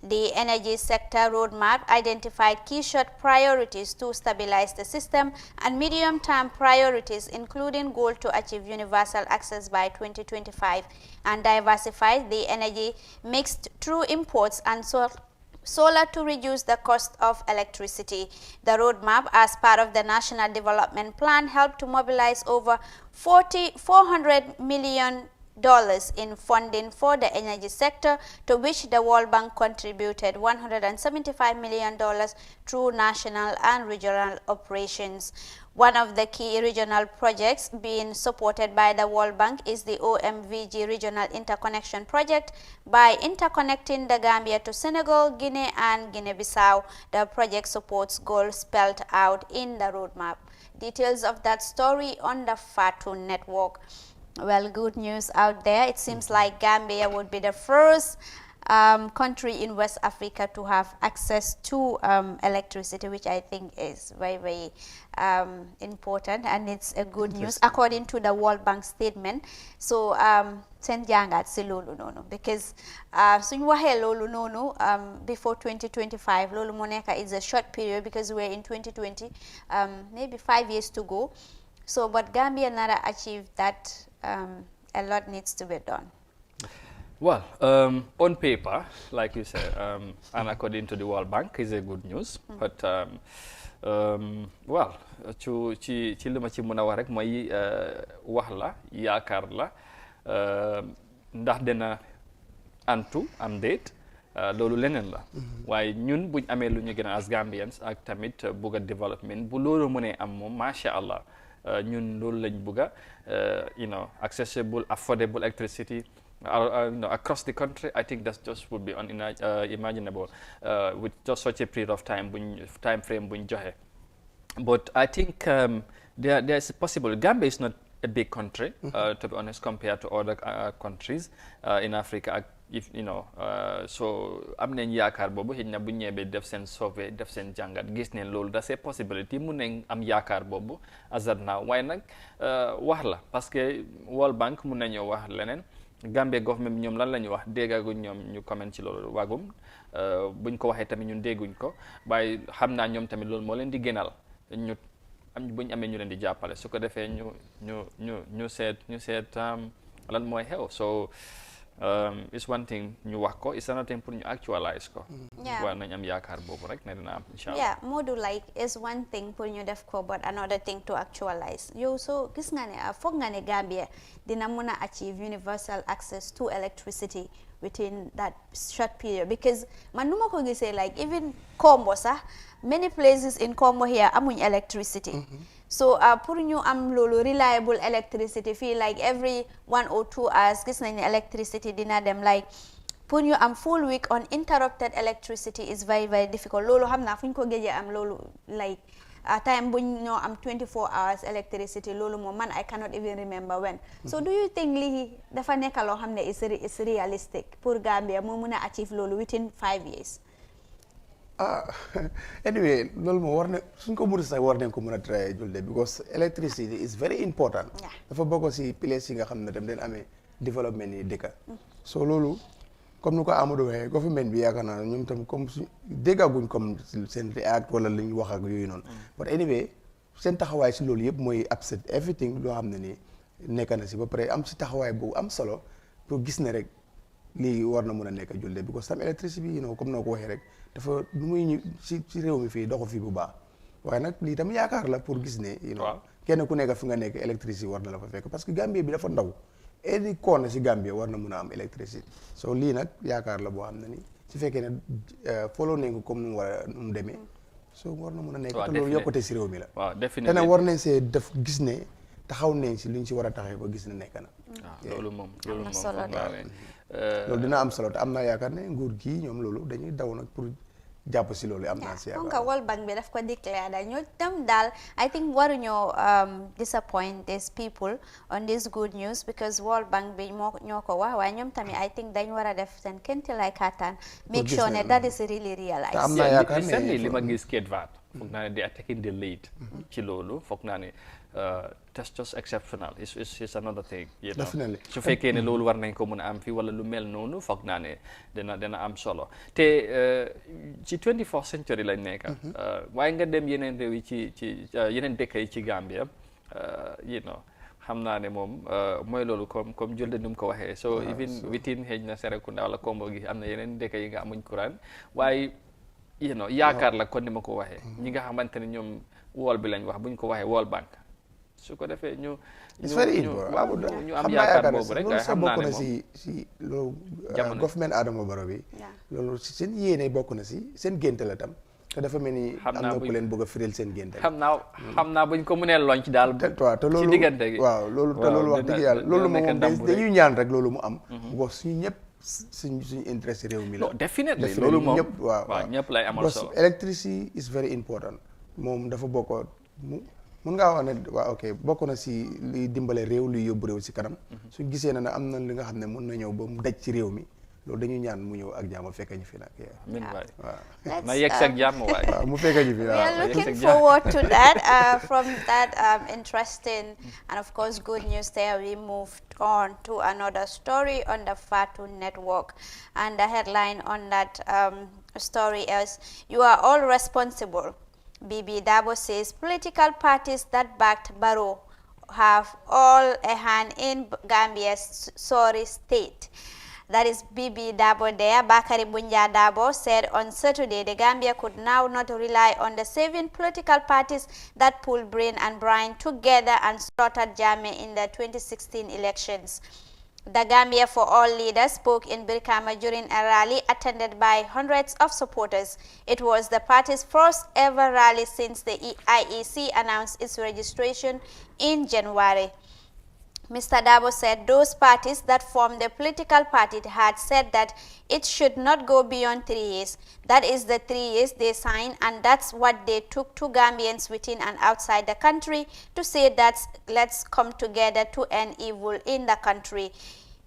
The energy sector roadmap identified key short priorities to stabilize the system and medium-term priorities, including goal to achieve universal access by 2025 and diversify the energy mix through imports and solar to reduce the cost of electricity. The roadmap, as part of the National Development Plan, helped to mobilize over $400 million in funding for the energy sector, to which the World Bank contributed $175 million through national and regional operations. One of the key regional projects being supported by the World Bank is the OMVG Regional Interconnection Project. By interconnecting the Gambia to Senegal, Guinea and Guinea-Bissau, the project supports goals spelled out in the roadmap. Details of that story on the FATU network. Well, good news out there. It seems like Gambia would be the first country in West Africa to have access to electricity, which I think is very, very important, and it's a good news according to the World Bank statement. So seen jàngat si loolu noonu, because suñ waxee loolu noonu before 2025 loolu moo nekk is a short period because we're in 2020, maybe 5 years to go. So but Gambia nara achieved that. A lot needs to be done. Well, on paper, like you said, and according to the World Bank, is a good news. But well, ci li ma ci mën a wax rek mooy wax la yaakaar la ndax dina antu am déet loolu leneen la. waaye ñun buñ amee lu ñu gën a as Gambians ak tamit bugg a développement bu loolu mënee am moom macha allah. ñun loolu lañ bëgga accessible, affordable electricity across the country. I think that just would be unimaginable with just such a period of time frame buñ joxe. But I think there's possible. Gambia is not a big country, to be honest, compared to other countries in Africa. If so am nañ yaakaar boobu xëy na bu ñëwee def seen survey def seen jàngat gis neen loolu da c'est possibility mun nañ am yaakaar boobu as of now. waaye nag wax la parce que World Bank mun nañoo wax leneen. Gambia government ñoom lan la ñu wax déggaguñ ñoom ñu comment ci loolu wagum buñ ko waxee tamit ñun dégguñ ko waaye xam naa ñoom tamit loolu moo leen di gënal ñu buñ amee ñu leen di jàppale su ko defee ñu seet lan mooy xew. So it's one thing ñu wax ko, it's another thing pour ñu actualize ko. war nañ am yaakaar boobu rek ne dina am inshallah. Yeah, Modou, like is one thing pour ñu def ko, but another thing to actualize. Yow so gis nga ne foog nga ne Gambia dina mën a achieve universal access to electricity within that short period, because man nu ma ko gisee like even Kombo sax many places in Kombo here amuñ electricity. So pour ñu am loolu reliable electricity fii like every 1 or 2 hours gis nañ ne electricity dina dem, like pour ñu am full week uninterrupted electricity is very, very difficult. Loolu xam naa fu ñu ko géejee am loolu like time bu ñu am 24 hours electricity loolu moom man I cannot even remember when. So do you think lii dafa nekk loo xam ne is realistic pour Gambia moo mën a achieve loolu within 5 years? Anyway loolu moo war na suñ ko mënut sax war nañ ko mën a try julde because electricity is very important. dafa bokk si place yi nga xam ne tam den amee développement yi dëkka. So loolu comme ni ko Amadou waxee government bi yaakaar naa ñoom tam comme su déggaguñ comme seen react wala li ñu wax ak yooyu noonu. But anyway seen taxawaay si loolu yëpp mooy upset everything loo xam ne nii nekk na si ba pare am si taxawaay boobu am solo pour gis ne rek lii war na mën a nekk julde because tam électricité bi comme noo ko waxee rek dafa lu muy ñu si réew mi fii doxu fii bu baax waaye nag lii tam yaakaar la pour gis ne kenn ku nekk fi nga nekk électricité war na la fa fekk parce que Gambie bi dafa ndaw edi koon si Gambie war na mën a am électricité. So lii nag yaakaar la boo xam ne ni su fekkee ne follow nañ ko comme nu mu war a nu mu demee so war na mën a nekk waaw te loolu yokkute si réew mi la waaw te definitely nag war nañ see def gis ne taxaw nañ si luñ si war a taxee ba gis ne nekk na waaw loolu moom solo foog naa ne loolu dina am solo te am naa yaakaar ne nguur gii ñoom loolu dañuy daw nag pour jàpp si loolu am naa si yaakaar yaakaar World Bank bi daf ko declare daal ñoo tam daal I think waruñoo disappoint these people on this good news because World Bank bi ñoo ko wax waaye ñoom tamit I think dañ war a def seen kenti lay kattan make sure ne that is really realized. te am naa yaakaar ne recently li ma gis Cape Verde foog naa ne they are taking the lead ci loolu foog naa ne that's just exceptional it's another thing you know Definitely. su fekkee ne loolu war nañ ko mën a am fii wala lu mel noonu foog naa ne dina am solo te ci 24th century lañ nekk waaye nga dem yeneen réew yi ci yeneen dëkk yi ci Gambia you know xam naa ne moom mooy loolu comme julde nu mu ko waxee so even within xëy na Serekunda wala Kombo gi am na yeneen dëkk yi nga amuñ courant waaye you know yaakaar la kon ni ma ko waxee ñi nga xamante ne ñoom wool bi lañ wax buñ ko waxee World Bank su ko defee ñu am yaakaar boobu rek waaye xam naa ne moom si loolu jamono government Adama Barrow bi loolu si seen yéene bokk na si seen génte la tam te dafa mel ni am na ku leen bëgg a firil seen génte xam naa buñ ko mënee lonc daal waaw te loolu ci diggante gi waaw loolu te loolu wax dëgg yàlla loolu moom dañuy ñaan rek loolu mu am bu suñu ñëpp suñu intérêt si réew mi la definitely loolu moom ñëpp waaw ñëpp lay amal solo electricity is very important moom dafa bokk mun ngaa wax ne waaw ok bokk na si luy dimbale réew luy yóbbu réew si kanam suñ gisee na ne am na li nga xam ne mën na ñëw ba mu daj ci réew mi loolu dañuy ñaan mu ñëw ak jàmm fekke ñu fi nag min waay waaw na yegg ak jàmm waay waaw mu fekke ñu fi We are looking forward to that. From that interesting and of course good news there, we moved on to another story on the Fatu Network. And the headline on that story is, "You are all responsible." Bibi Dabo says political parties that backed Barrow have all a hand in Gambia's sorry state. That is Bibi Dabo there. Bakari Bunja Dabo said on Saturday the Gambia could now not rely on the 7 political parties that pulled brain and brine together and slaughtered Jammeh in the 2016 elections. The Gambia for All leader spoke in Birkama during a rally attended by hundreds of supporters. It was the party's first ever rally since the IEC announced its registration in January. Mr. Dabo said those parties that formed the political party had said that it should not go beyond 3 years. That is the 3 years they signed, and that's what they took to Gambians within and outside the country to say that let's come together to end evil in the country.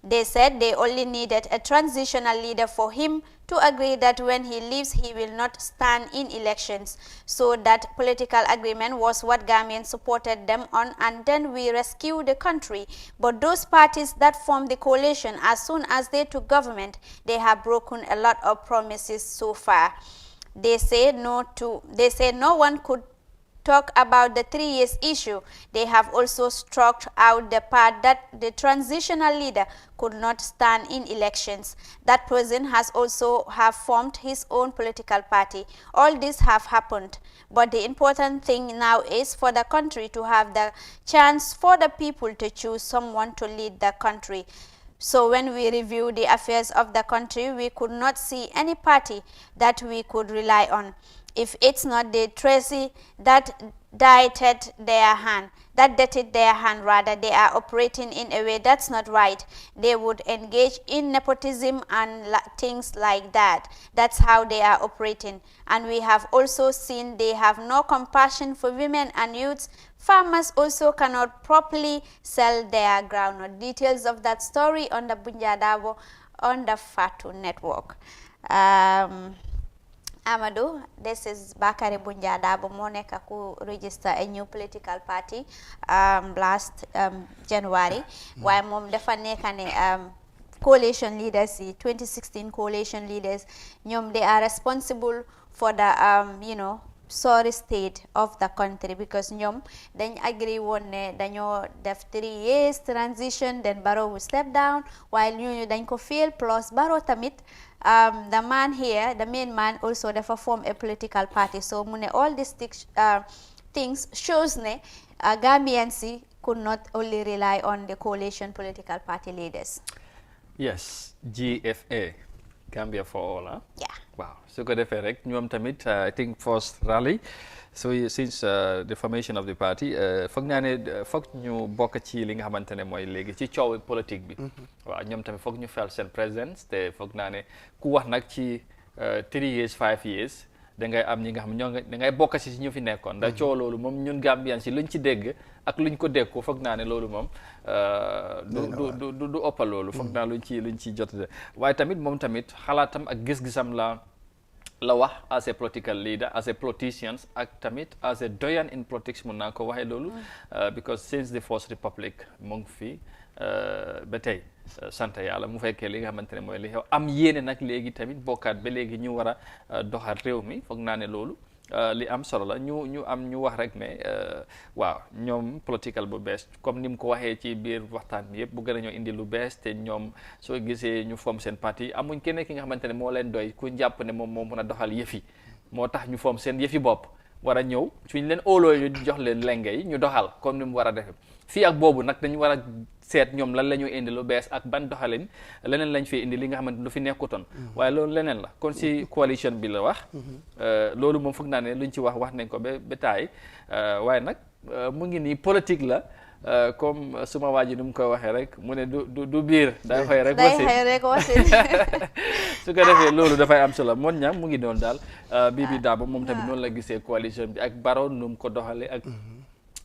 They said they only needed a transitional leader for him to agree that when he leaves, he will not stand in elections. So that political agreement was what Gambians supported them on, and then we rescued the country. But those parties that formed the coalition, as soon as they took government, they have broken a lot of promises so far. They say no one could talk about the 3 years issue. They have also struck out the part that the transitional leader could not stand in elections. That person has also formed his own political party. All this have happened, but the important thing now is for the country to have the chance for the people to choose someone to lead the country. So when we review the affairs of the country, we could not see any party that we could rely on. If it's not the Tracy that dated their hand, they are operating in a way that's not right. They would engage in nepotism and things like that. That's how they are operating. And we have also seen they have no compassion for women and youths. Farmers also cannot properly sell their groundnut. Details of that story on the Bunjadabo on the Fatu Network. Amadou, this is Bakari Bunjadabo Moneka who registered a new political party last January. While mom defa nekane coalition leaders, 2016 coalition leaders, they are responsible for the sorry state of the country because then agree one dañoo def 3 years transition, then Barrow will step down while dañ ko feel plus Barrow tamit the man here, the main man also therefore form a political party. So all these things shows Gambians could not only rely on the coalition political party leaders. Yes, GFA. Gambia for all yeah. waaw su ko defee rek ñoom tamit I think first rally so since the formation of the party foog naa ne foog ñu bokk ci li nga xamante ne mooy léegi ci coow politique bi waaw ñoom tamit foog ñu fel seen présence te foog naa ne ku wax nag ci 3 years 5 years da ngay am ñi nga xam ñoo nga da ngay bokk si ñu fi nekkoon ndax coow loolu moom ñun Gambian si luñ ci dégg ak luñ ko dégg ko foog naa ne loolu moom du ëppal loolu foog naa luñ ci jot waaye tamit moom tamit xalaatam ak gis-gisam la wax as a political leader as a politicians ak tamit as a doyen in politics mun naa ko waxee loolu because since the first republic mu ngi fi ba tey sant yàlla mu fekkee li nga xamante ne mooy li xew am yéene nag léegi tamit bokkaat ba léegi ñu war a doxal réew mi foog naa ne loolu li am solo la ñu wax rek ne waaw ñoom political bu bees comme ni mu ko waxee ci biir waxtaan bi yëpp bu gën a ñoo indi lu bees te ñoom soo gisee ñu form seen parti amuñ kenn ki nga xamante ne moo leen doy ku jàpp ne moom moo mën a doxal yëfi moo tax ñu form seen yëfi bopp war a ñëw suñ leen óoloo ñu jox leen lenge yi ñu doxal comme ni mu war a def fii ak boobu nag dañu war a seet ñoom lan la ñuy indi lu bees ak ban doxalin leneen lañ fi indi li nga xamante lu fi nekkutoon waaye loolu leneen la kon si coalition bi la wax loolu moom foog naa ne luñ ci wax nañ ko ba taay waaye nag mu ngi nii politique la comme suma waa ji nu mu koy waxee rek mu ne du biir day xëy rek wasin su ko defee loolu dafay am solo moon ñam mu ngi doon daal Bibi Dabo moom tamit noonu la gisee coalition bi ak Barrow nu mu ko doxalee ak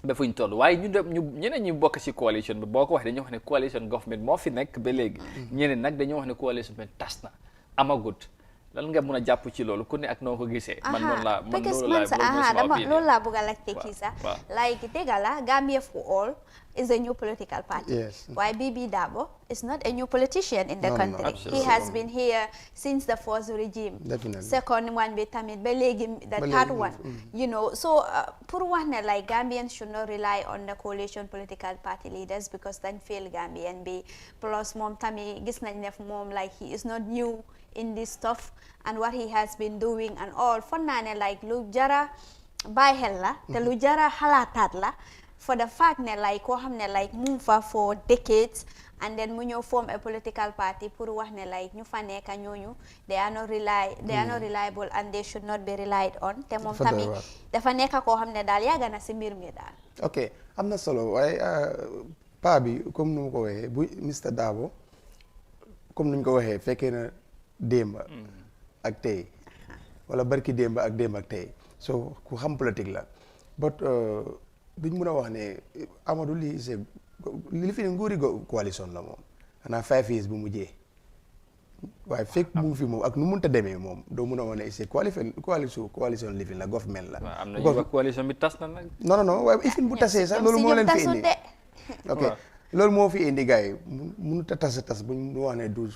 ba fuñ toll waaye ñeneen ñu bokk ci coalition bi boo ko waxee dañoo wax ne coalition government moo fi nekk ba léegi ñeneen nag dañoo wax ne coalition bi tas na amagut lan nga mën a jàpp ci loolu ku ne ak noo ko gisee man loolu laa bëgg a laajte kii sax like dëgg la Gambia for all is a new political party waaye Bibi Dabo is not a new politician in the country he has been here since the first regime second one bi tamit ba léegi the third one you know so pour wax ne like Gambians should not rely on the coalition political party leaders because dañ fail Gambian bi plus moom tamit gis nañ ne moom like he is not new in this stuff and what he has been doing and all foog naa ne like lu jara bàyyi xel la te lu jara xalaataat la for the fact ne like koo xam ne like mu fa for decades and then mu ñëw form a political party pour wax ne like ñu fa nekk ñooñu they are not reliable and they should not be relied on te moom tamit dafa nekk koo xam ne daal yàgg na si mbir mi daal ok am na solo waaye pa bi comme nu mu ko waxee bu Mr Dabo comme nuñ ko waxee fekkee na démba ak tey wala barki démba ak tey so ku xam politique la but duñ mën a wax ne Amadou lii c'est li fi ne nguuri coalition la moom xanaa 5 years bu mujjee waaye fekk mu ngi fi moom ak nu mënta demee moom doo mën a wax ne c'est coalition living la government la am na ñu wax coalition bi tas na nag non waaye ifin bu tasee sax loolu moo leen fi indi ok loolu moo fi indi gars yi mënut a tas bu ñu wax ne du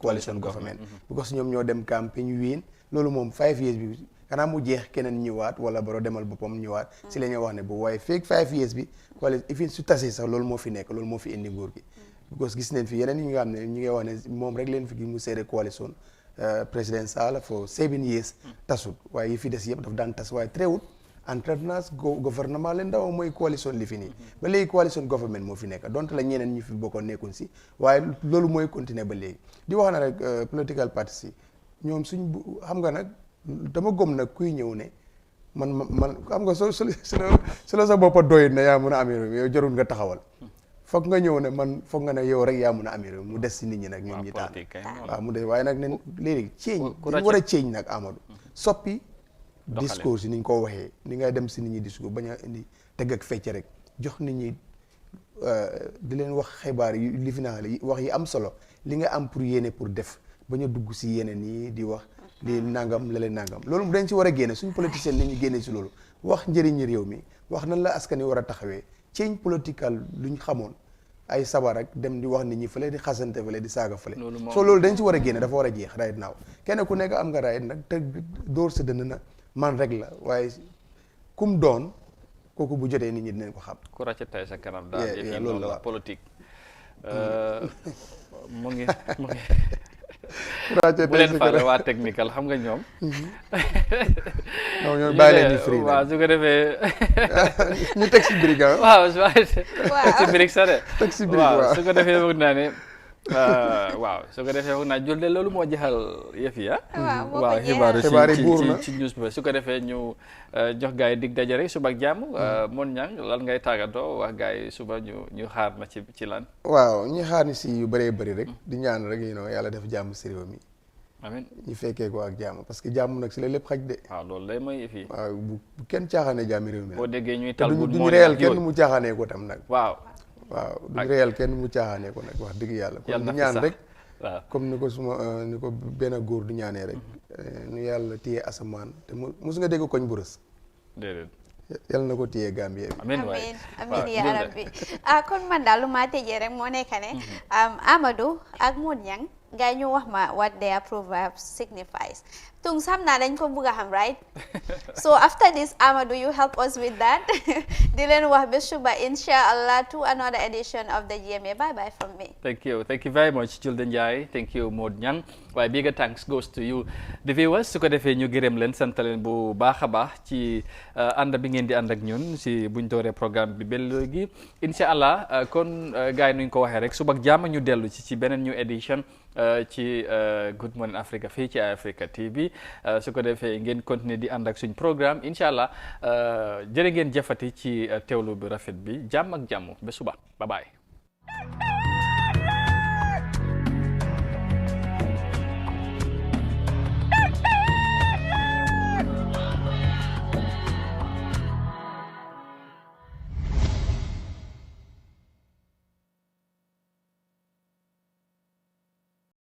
coalition government because ñoom ñoo dem campagne win loolu moom 5 years bi xanaa mu jeex keneen ñëwaat wala Barrow demal boppam ñëwaat si la ñuy wax ne bu waaye fekk 5 years bi ifin su tasee sax loolu moo fi nekk loolu moo fi indi nguur gi because gis nañ fi yeneen yi nga xam ne ñu ngi wax ne moom rek leen fi gi mu seere coalition président Sall for 7 years tasut waaye yi fi des yëpp daf daan tas waaye tréewut alternance gouvernement leen ndaw mooy coalition li fi nii ba léegi coalition government moo fi nekk donte la ñeneen ñu fi bokkoon nekkuñ si waaye loolu mooy continuer ba léegi di wax na rek political parties si ñoom suñ xam nga nag dama gëm nag kuy ñëw ne man xam nga su la sa boppa doyit ne yaa mun a amee réew yow jarul nga taxawal foog nga ñëw ne man foog nga ne yow rek yaa mun a amee réew mu des si nit ñi nag ñoom ñi taan waaw mu des waaye nag ne léegi change dañu war a change nag Amadou soppi discours yi ni ñu ko waxee ni ngay dem si nit ñi discours bañ a indi teg ak fecc rek jox nit ñi di leen wax xibaar yi li fi naa wax yi am solo li nga am pour yéene pour def bañ a dugg si yeneen yi di wax li nangam la leen nangam loolu dañ si war a génne suñu politicien ni ñu génne si loolu wax njëriñi réew mi wax nan la askan wi war a taxawee change political lu ñu xamoon ay sabar ak dem di wax nit ñi fële di xasante fële di saaga fële so loolu dañ si war a génne dafa war a jeex right now kenn ku nekk am nga right nag te dóor sa dënd na man rek la waaye kum doon kooku bu jotee nit ñi dinañ ko xam ku ràcc tey sa kanam daal loolu la politique mu ngi bu leen faale waa technical xam nga ñoom non ñoom bàyyi leen ni free waaw su ko defee ñu teg si birig waaw teg si birig sax de teg si birig waaw su ko defee bëgg naa ne waaw su ko defee foog naa julde loolu moo jeexal yëf yi waaw xibaar yi buur na ci news bi su ko defee ñu jox gars yi dig daje rek suba ak jàmm Mon Ñang lan ngay tàggatoo wax gars yi suba ñu xaar na ci lan waaw ñu xaar ni si yu bëree bëri rek di ñaan rek yàlla def jàmm si réew mi amiin ñu fekkee ko ak jàmm parce que jàmm nag si la lépp xaj de waaw loolu lay mooy fii waaw bu kenn caaxaanee jàmmi réew mi boo déggee ñuy tal bu duñu réyal kenn mu caaxaanee ko tam nag waaw duñu réyal kenn mu caaxaanee ko nag wax dëgg yàlla kon di ñaan rek waaw comme ni ko benn góor du ñaanee rek nu yàlla téye asamaan te mosu nga dégg koñ bu rës déedéet yàlla na ko téye Gambie bi amiin yaa rabbi kon man daal lu ma tëjee rek moo nekk ne Amadou ak Mon Ñang ngay ñu wax ma what their proverb signifies tung xam naa dañ ko bugg a xam right so after this Amadou you help us with that di leen wax ba suba inshallah to another edition of the GMA bye bye from me. Thank you very much Julde Njie thank you Mon Ñang waaye bigger thanks goes to you the viewers su ko defee ñu gërëm leen sant leen bu baax a baax ci ànd bi ngeen di ànd ak ñun si buñ dooree programme bi ba léegi inshallah kon gars yi nuñ ko waxee rek suba ak jàmm ñu dellu ci beneen new edition ci Good Morning Africa fii ci Africa TV su ko defee ngeen continuer di ànd ak suñ programme incha allah jërë ngeen jëfati ci teewlu bi rafet bi jàmm ak jàmm ba suba bye bye